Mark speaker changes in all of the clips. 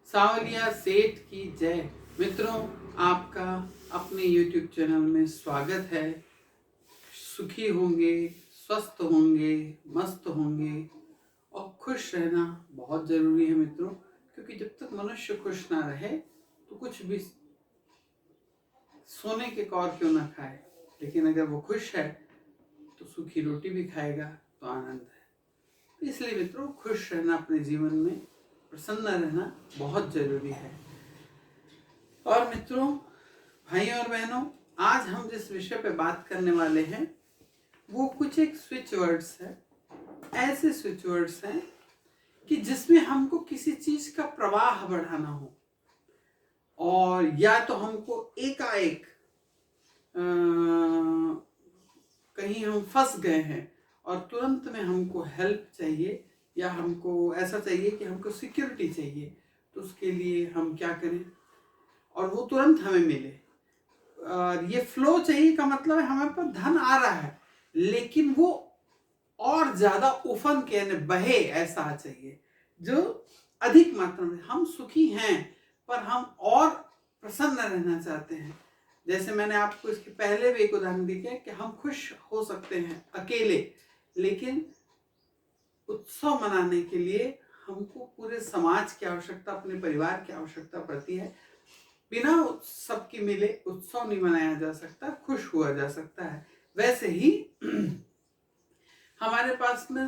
Speaker 1: सावलिया सेठ की जय। मित्रों, आपका अपने YouTube चैनल में स्वागत है। सुखी होंगे, स्वस्थ होंगे, मस्त होंगे और खुश रहना बहुत ज़रूरी है मित्रों, क्योंकि जब तक मनुष्य खुश ना रहे तो कुछ भी सोने के कौर क्यों ना खाए, लेकिन अगर वो खुश है तो सूखी रोटी भी खाएगा तो आनंद है। इसलिए मित्रों, खुश रहना अपने जीवन में, प्रसन्न रहना बहुत ज़रूरी है। और मित्रों, भाइयों और बहनों, आज हम जिस विषय पे बात करने वाले हैं वो कुछ एक स्विच वर्ड्स है। ऐसे स्विच वर्ड्स हैं कि जिसमें हमको किसी चीज का प्रवाह बढ़ाना हो, और या तो हमको एकाएक कहीं हम फंस गए हैं और तुरंत में हमको हेल्प चाहिए, या हमको ऐसा चाहिए कि हमको सिक्योरिटी चाहिए, तो उसके लिए हम क्या करें और वो तुरंत हमें मिले। ये फ्लो चाहिए का मतलब है हमारे पास धन आ रहा है, लेकिन वो और ज्यादा उफन के यानी बहे ऐसा चाहिए, जो अधिक मात्रा में। हम सुखी हैं पर हम और प्रसन्न रहना चाहते हैं। जैसे मैंने आपको इसके पहले भी एक उदाहरण दिया कि हम खुश हो सकते हैं अकेले, लेकिन उत्सव मनाने के लिए हमको पूरे समाज की आवश्यकता, अपने परिवार की आवश्यकता पड़ती है। बिना उत्सव के मिले उत्सव नहीं मनाया जा सकता, खुश हुआ जा सकता है। वैसे ही हमारे पास में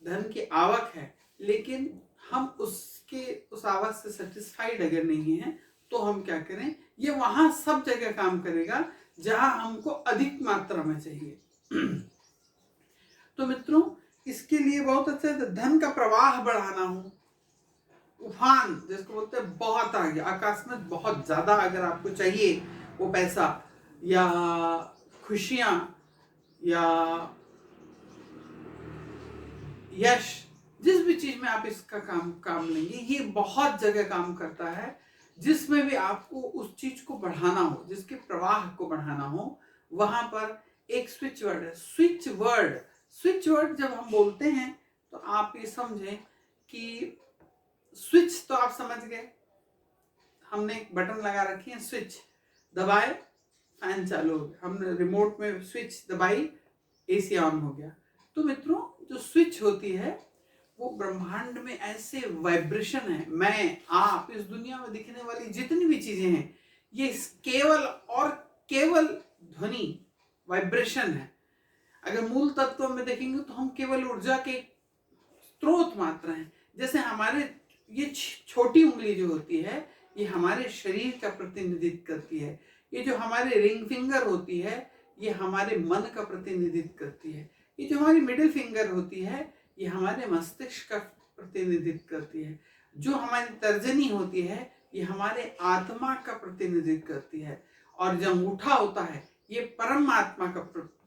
Speaker 1: धन की आवक है, लेकिन हम उस आवक से सेटिस्फाइड अगर नहीं है तो हम क्या करें, ये वहां सब जगह काम करेगा जहां हमको अधिक मात्रा में चाहिए। तो मित्रों, इसके लिए बहुत अच्छा है, धन का प्रवाह बढ़ाना हो, उफान जिसको बोलते हैं, बहुत आ गया आकाश में, बहुत ज्यादा अगर आपको चाहिए वो पैसा या खुशियां या यश, जिस भी चीज में आप इसका काम लेंगे, ये बहुत जगह काम करता है। जिसमें भी आपको उस चीज को बढ़ाना हो, जिसके प्रवाह को बढ़ाना हो, वहां पर एक स्विच वर्ड है। स्विच वर्ड जब हम बोलते हैं तो आप ये समझें कि स्विच तो आप समझ गए, हमने एक बटन लगा रखी है, स्विच दबाए फैन चालू हो गया, हमने रिमोट में स्विच दबाई एसी ऑन हो गया। तो मित्रों, जो स्विच होती है वो ब्रह्मांड में ऐसे वाइब्रेशन है, मैं आप, इस दुनिया में दिखने वाली जितनी भी चीजें हैं, ये केवल और केवल ध्वनि वाइब्रेशन है। अगर मूल तत्व में देखेंगे तो हम केवल ऊर्जा के स्रोत मात्र हैं। जैसे हमारे ये छोटी उंगली जो होती है, ये हमारे शरीर का प्रतिनिधित्व करती है। ये जो हमारे रिंग फिंगर होती है, ये हमारे मन का प्रतिनिधित्व करती है। ये जो हमारी मिडिल फिंगर होती है, ये हमारे मस्तिष्क का प्रतिनिधित्व करती है। जो हमारी तर्जनी होती है, ये हमारे आत्मा का प्रतिनिधित्व करती है। और जो अंगूठा होता है, ये परमात्मा का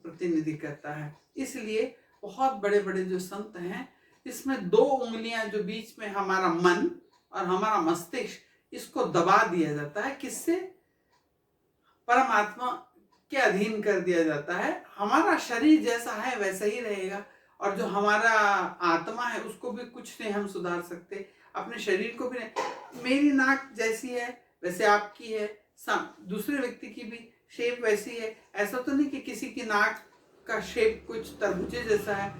Speaker 1: प्रतिनिधित्व करता है। इसलिए बहुत बड़े बड़े जो संत हैं, इसमें दो उंगलियां जो बीच में हमारा मन और हमारा मस्तिष्क, इसको दबा दिया जाता है। किससे? परमात्मा के अधीन कर दिया जाता है। हमारा शरीर जैसा है वैसा ही रहेगा, और जो हमारा आत्मा है उसको भी कुछ नहीं हम सुधार सकते, अपने शरीर को भी नहीं। मेरी नाक जैसी है वैसे आपकी है, दूसरे व्यक्ति की भी शेप वैसी है। ऐसा तो नहीं कि किसी की नाक का शेप कुछ तरबूजे जैसा है,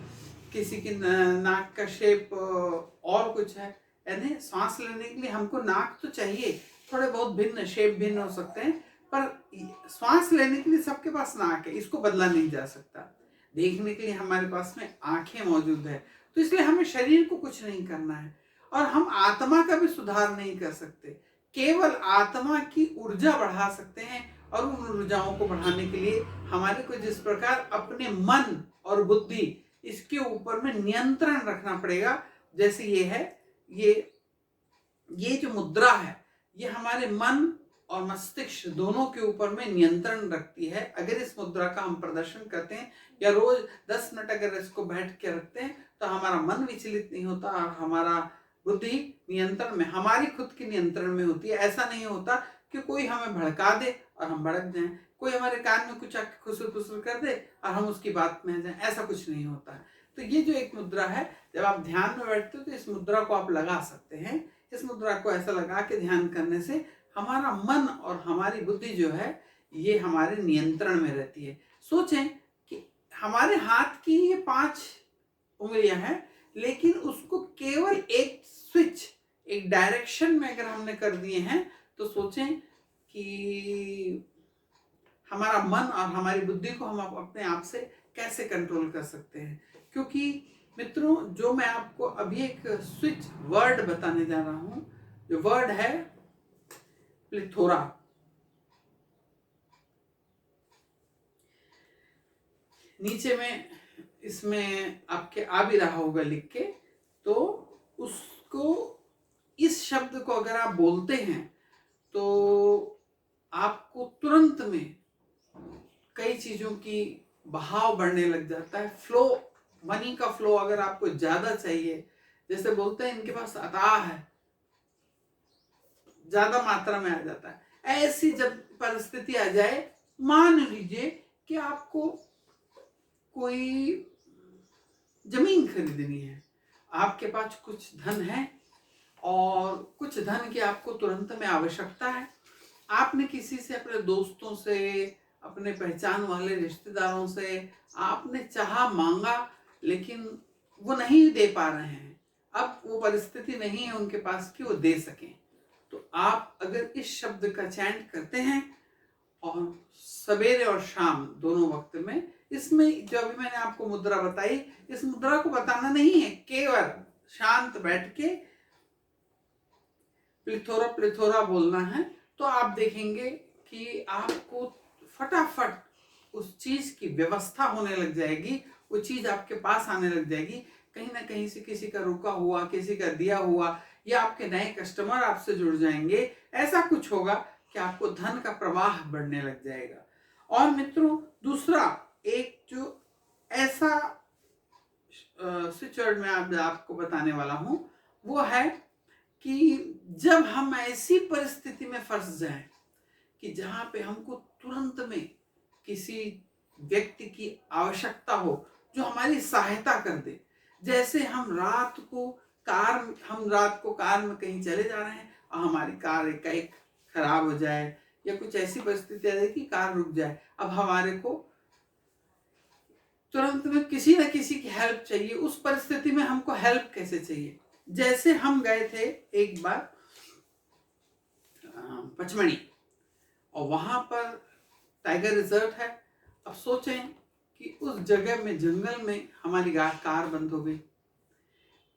Speaker 1: किसी की नाक का शेप और कुछ है। यानी सांस लेने के लिए हमको नाक तो चाहिए, थोड़े बहुत भिन्न शेप भिन्न हो सकते हैं, पर श्वास लेने के लिए सबके पास नाक है, इसको बदला नहीं जा सकता। देखने के लिए हमारे पास में आंखें मौजूद है, तो इसलिए हमें शरीर को कुछ नहीं करना है, और हम आत्मा का भी सुधार नहीं कर सकते। केवल आत्मा की ऊर्जा बढ़ा सकते हैं, और उन ऊर्जाओं को बढ़ाने के लिए हमारे को जिस प्रकार अपने मन और बुद्धि, इसके ऊपर में नियंत्रण रखना पड़ेगा। जैसे ये है, ये जो मुद्रा है, ये हमारे मन और मस्तिष्क दोनों के ऊपर में नियंत्रण रखती है। अगर इस मुद्रा का हम प्रदर्शन करते हैं या रोज 10 मिनट अगर इसको बैठ के रखते हैं, तो हमारा मन विचलित नहीं होता और हमारा बुद्धि नियंत्रण में, हमारी खुद की नियंत्रण में होती है। ऐसा नहीं होता कि कोई हमें भड़का दे और हम भड़क जाएं, कोई हमारे कान में कुछ आके खुसर फुसर कर दे और हम उसकी बात में आ जाएं, ऐसा कुछ नहीं होता है। तो ये जो एक मुद्रा है, जब आप ध्यान में बैठते हो तो इस मुद्रा को आप लगा सकते हैं। इस मुद्रा को ऐसा लगा के ध्यान करने से हमारा मन और हमारी बुद्धि जो है ये हमारे नियंत्रण में रहती है। सोचें कि हमारे हाथ की ये 5 उंगलियां हैं, लेकिन उसको केवल एक स्विच, एक डायरेक्शन में अगर हमने कर दिए हैं तो सोचें कि हमारा मन और हमारी बुद्धि को हम अपने आप से कैसे कंट्रोल कर सकते हैं। क्योंकि मित्रों, जो मैं आपको अभी एक स्विच वर्ड बताने जा रहा हूं, जो वर्ड है प्लिथोरा। नीचे में इसमें आपके आ भी रहा होगा लिख के, तो उसको, इस शब्द को अगर आप बोलते हैं तो आपको तुरंत में कई चीजों की बहाव बढ़ने लग जाता है। फ्लो, मनी का फ्लो अगर आपको ज्यादा चाहिए, जैसे बोलते हैं इनके पास अथाह है, ज्यादा मात्रा में आ जाता है। ऐसी जब परिस्थिति आ जाए, मान लीजिए कि आपको कोई जमीन खरीदनी है, आपके पास कुछ धन है और कुछ धन की आपको तुरंत में आवश्यकता है। आपने किसी से, अपने दोस्तों से, अपने पहचान वाले रिश्तेदारों से आपने चाहा, मांगा, लेकिन वो नहीं दे पा रहे हैं। अब वो परिस्थिति नहीं है उनके पास कि वो दे सकें। तो आप अगर इस शब्द का चैंट करते हैं और सवेरे और शाम दोनों वक्त में, इसमें जो अभी मैंने आपको मुद्रा बताई, इस मुद्रा को बताना नहीं है, केवल शांत बैठ के प्लिथोरा प्लिथोरा बोलना है। तो आप देखेंगे कि आपको फटाफट उस चीज की व्यवस्था होने लग जाएगी, वो चीज आपके पास आने लग जाएगी। कहीं ना कहीं से किसी का रुका हुआ, किसी का दिया हुआ, या आपके नए कस्टमर आपसे जुड़ जाएंगे। ऐसा कुछ होगा कि आपको धन का प्रवाह बढ़ने लग जाएगा। और मित्रों, दूसरा एक जो ऐसा स्विच वर्ड में आपको बताने वाला हूं, वो है कि जब हम ऐसी परिस्थिति में फंस जाएं कि जहां पे हमको तुरंत में किसी व्यक्ति की आवश्यकता हो जो हमारी सहायता कर दे। जैसे हम रात को कार में कहीं चले जा रहे हैं और हमारी कार एकाएक खराब हो जाए, या कुछ ऐसी परिस्थिति आ जाए कि कार रुक जाए। अब हमारे को तुरंत में किसी न किसी की हेल्प चाहिए। उस परिस्थिति में हमको हेल्प कैसे चाहिए? जैसे हम गए थे एक बार पचमणी, और वहां पर टाइगर रिजर्व है। अब सोचें कि उस जगह में, जंगल में, हमारी कार बंद हो गई।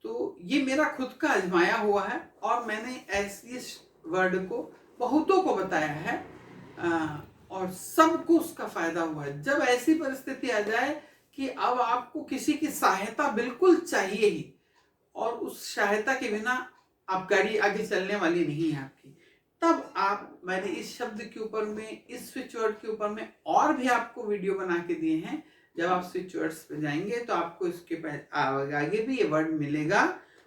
Speaker 1: तो ये मेरा खुद का आजमाया हुआ है और मैंने ऐसी वर्ड को बहुतों को बताया है और सबको उसका फायदा हुआ है। जब ऐसी परिस्थिति आ जाए कि अब आपको किसी की सहायता बिल्कुल चाहिए ही, और उस सहायता के बिना आप गाड़ी आगे चलने वाली नहीं है आपकी, तब आप, मैंने इस शब्द के ऊपर में, इस स्विच वर्ड के ऊपर में और भी आपको वीडियो बना के दिए हैं। जब आप स्विच वर्ड्स पे जाएंगे तो आपको इसके आगे भी ये वर्ड मिलेगा,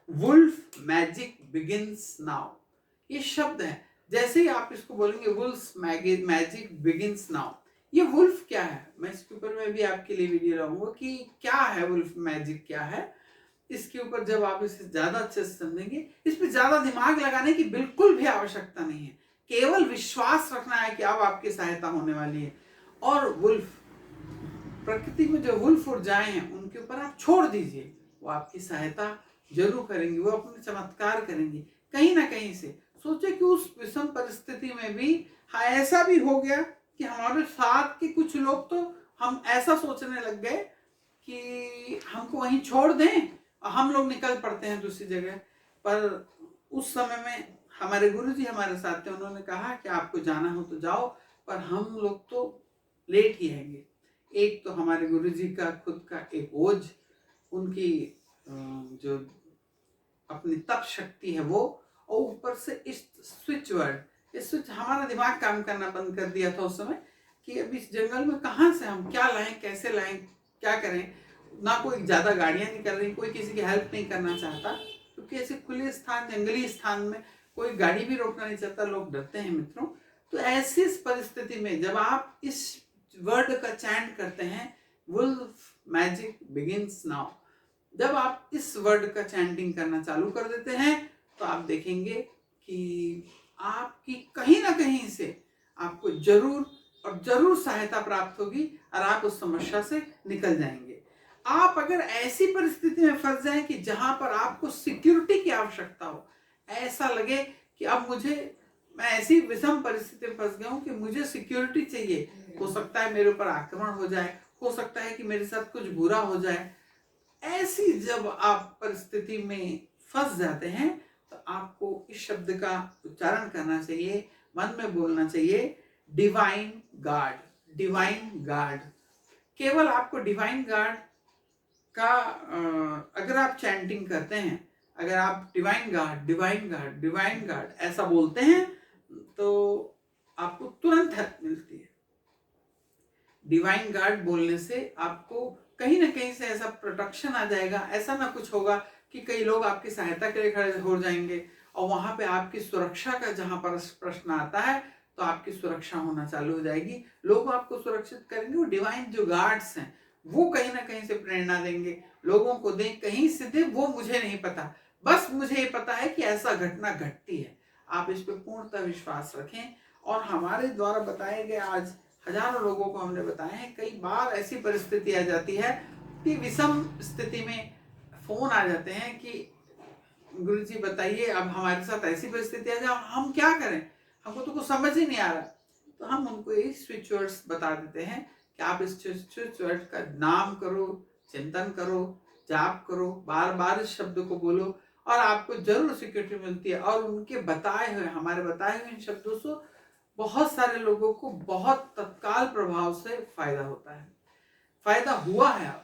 Speaker 1: वुल्फ मैजिक बिगिंस नाउ। ये शब्द है, जैसे ही आप इसको बोलेंगे वुल्फ मैजिक बिगिंस नाउ। ये वुल्फ क्या है, मैं इसके ऊपर में भी आपके लिए वीडियो लाऊंगा कि क्या है वुल्फ मैजिक, क्या है। इसके ऊपर जब आप इसे ज्यादा अच्छे से समझेंगे, इस पर ज्यादा दिमाग लगाने की बिल्कुल भी आवश्यकता नहीं है। केवल विश्वास रखना है कि अब आपकी सहायता होने वाली है। और वुल्फ, प्रकृति में जो वुल्फ ऊर्जाएं हैं उनके ऊपर आप छोड़ दीजिए, वो आपकी सहायता जरूर करेंगी, वो अपने चमत्कार करेंगी कहीं ना कहीं से। सोचे कि उस विषम परिस्थिति में भी ऐसा भी हो गया कि हमारे साथ के कुछ लोग, तो हम ऐसा सोचने लग गए कि हमको वहीं छोड़ दें और हम लोग निकल पड़ते हैं दूसरी जगह। पर उस समय में हमारे गुरुजी हमारे साथ थे, उन्होंने कहा कि आपको जाना हो तो जाओ, पर हम लोग तो लेट ही आएंगे। एक तो हमारे गुरुजी का खुद का एक ओज, उनकी जो अपनी तप शक्ति है वो, और ऊपर से इस स्विच वर्ड, इस स्विच, हमारा दिमाग काम करना बंद कर दिया था उस समय कि अब इस जंगल में कहाँ से हम क्या लाएं, कैसे लाएं, क्या करें। ना कोई ज्यादा गाड़ियां निकल रही, कोई किसी की हेल्प नहीं करना चाहता, क्योंकि ऐसे खुले स्थान, जंगली स्थान में कोई गाड़ी भी रोकना नहीं चाहता, लोग डरते हैं मित्रों। तो ऐसी परिस्थिति में जब आप इस वर्ड का चैंट करते हैं, वुल्फ मैजिक बिगिंस नाउ, जब आप इस वर्ड का चैंटिंग करना चालू कर देते हैं तो आप देखेंगे कि आपकी कहीं ना कहीं से आपको जरूर और जरूर सहायता प्राप्त होगी और आप उस समस्या से निकल जाएंगे। आप अगर ऐसी परिस्थिति में फंस जाएं कि जहां पर आपको सिक्योरिटी की आवश्यकता हो, ऐसा लगे कि अब मैं ऐसी विषम परिस्थिति में फंस गया हूं कि मुझे सिक्योरिटी चाहिए, हो सकता है मेरे ऊपर आक्रमण हो जाए, हो सकता है कि मेरे साथ कुछ बुरा हो जाए, ऐसी जब आप परिस्थिति में फंस जाते हैं तो आपको इस शब्द का उच्चारण करना चाहिए, मन में बोलना चाहिए, डिवाइन गार्ड। डिवाइन गार्ड, केवल आपको डिवाइन गार्ड का अगर आप चैंटिंग करते हैं, अगर आप divine guard divine guard divine guard ऐसा बोलते हैं तो आपको तुरंत हेल्प मिलती है। डिवाइन गार्ड बोलने से आपको कहीं ना कहीं से ऐसा प्रोटेक्शन आ जाएगा, ऐसा ना कुछ होगा कि कई लोग आपकी सहायता के लिए खड़े हो जाएंगे और वहां पे आपकी सुरक्षा का जहां पर प्रश्न आता है तो आपकी सुरक्षा होना चालू हो जाएगी, लोग आपको सुरक्षित करेंगे। वो डिवाइन जो गार्ड्स हैं वो कहीं ना कहीं से प्रेरणा देंगे, लोगों को दें, कहीं से दे वो मुझे नहीं पता, बस मुझे ये पता है कि ऐसा घटना घटती है। आप इस पर पूर्णतः विश्वास रखें। और हमारे द्वारा बताए गए आज हजारों लोगों को हमने बताया है, कई बार ऐसी परिस्थिति आ जाती है कि विषम स्थिति में फोन आ जाते हैं कि गुरुजी बताइए अब हमारे साथ ऐसी परिस्थिति आ जाए, हम क्या करें, हमको तो कुछ समझ ही नहीं आ रहा। तो हम उनको यही स्विच वर्ड्स बता देते हैं कि आप इस स्विच वर्ड का नाम करो, चिंतन करो, जाप करो, बार बार इस शब्द को बोलो और आपको जरूर सिक्योरिटी मिलती है। और उनके हमारे बताए हुए इन शब्दों से बहुत सारे लोगों को बहुत तत्काल प्रभाव से फायदा होता है, फायदा हुआ है।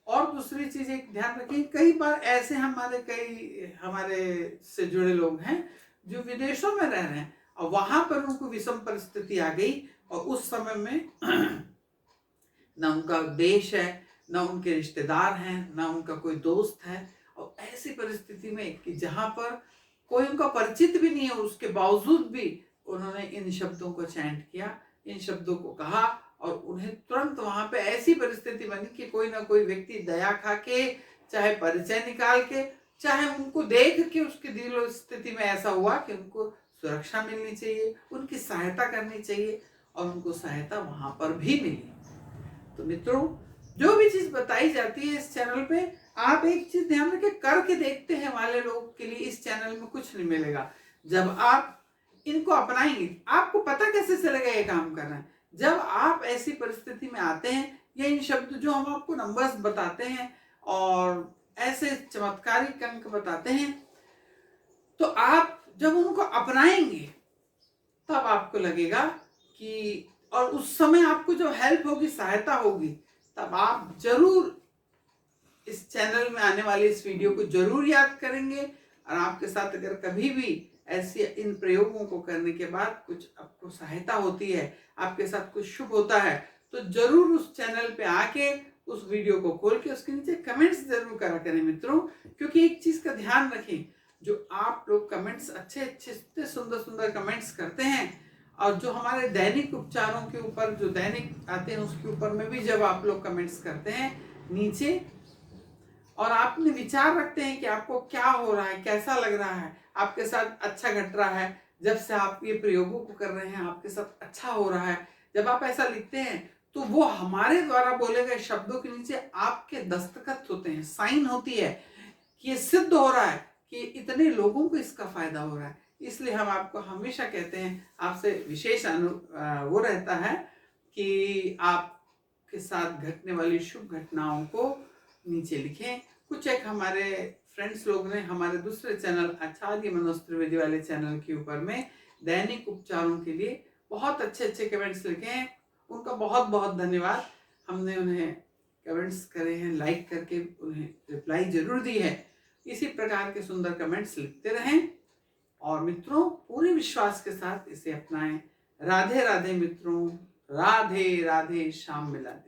Speaker 1: और दूसरी चीज एक ध्यान रखिए, कई बार ऐसे हमारे से जुड़े लोग हैं जो विदेशों में रह रहे हैं और वहां पर उनको विषम परिस्थिति आ गई और उस समय में ना उनका देश है, ना उनके रिश्तेदार हैं, ना उनका कोई दोस्त है, और ऐसी परिस्थिति में कि जहां पर कोई उनका परिचित भी नहीं है, उसके बावजूद भी उन्होंने इन शब्दों को चैंट किया, इन शब्दों को कहा और उन्हें तुरंत वहां पे ऐसी परिस्थिति बनी कि कोई ना कोई व्यक्ति दया खा के, चाहे परिचय निकाल के, चाहे उनको देख के उसकी दिल स्थिति में ऐसा हुआ कि उनको सुरक्षा मिलनी चाहिए, उनकी सहायता करनी चाहिए और उनको सहायता वहां पर भी मिली। तो मित्रों, जो भी चीज बताई जाती है इस चैनल पे, आप एक चीज ध्यान रखें, करके देखते हैं वाले लोग के लिए इस चैनल में कुछ नहीं मिलेगा। जब आप इनको अपनाएंगे आपको पता कैसे चलेगा ये काम कर रहे हैं, जब आप ऐसी परिस्थिति में आते हैं या इन शब्द जो हम आपको नंबर्स बताते हैं और ऐसे चमत्कारिक अंक बताते हैं, तो आप जब उनको अपनाएंगे तब आपको लगेगा कि, और उस समय आपको जो हेल्प होगी, सहायता होगी, तब आप जरूर इस चैनल में आने वाले इस वीडियो को जरूर याद करेंगे। और आपके साथ अगर कभी भी ऐसे इन प्रयोगों को करने के बाद कुछ आपको सहायता होती है, आपके साथ कुछ शुभ होता है, तो जरूर उस चैनल पे आके उस वीडियो को खोल के उसके नीचे कमेंट्स जरूर करा करें मित्रों। क्योंकि एक चीज का ध्यान रखें, जो आप लोग कमेंट्स अच्छे इतने सुंदर सुंदर कमेंट्स करते हैं, और जो हमारे दैनिक उपचारों के ऊपर जो दैनिक आते हैं उसके ऊपर में भी जब आप लोग कमेंट्स करते हैं नीचे, और आपने विचार रखते हैं कि आपको क्या हो रहा है, कैसा लग रहा है, आपके साथ अच्छा घट रहा है, जब से आप ये प्रयोगों को कर रहे हैं आपके साथ अच्छा हो रहा है, जब आप ऐसा लिखते हैं तो वो हमारे द्वारा बोले गए शब्दों के नीचे आपके दस्तखत होते हैं, साइन होती है कि ये सिद्ध हो रहा है कि इतने लोगों को इसका फायदा हो रहा है। इसलिए हम आपको हमेशा कहते हैं, आपसे विशेष वो रहता है कि आपके साथ घटने वाली शुभ घटनाओं को नीचे लिखें। कुछ एक हमारे फ्रेंड्स लोग ने हमारे दूसरे चैनल आचार्य मनोज त्रिवेदी वाले चैनल के ऊपर में दैनिक उपचारों के लिए बहुत अच्छे कमेंट्स लिखे हैं, उनका बहुत बहुत धन्यवाद। हमने उन्हें कमेंट्स करे हैं, लाइक करके उन्हें रिप्लाई जरूर दी है। इसी प्रकार के सुंदर कमेंट्स लिखते रहें और मित्रों पूरे विश्वास के साथ इसे अपनाएं। राधे राधे मित्रों, राधे राधे, शाम मिला दे।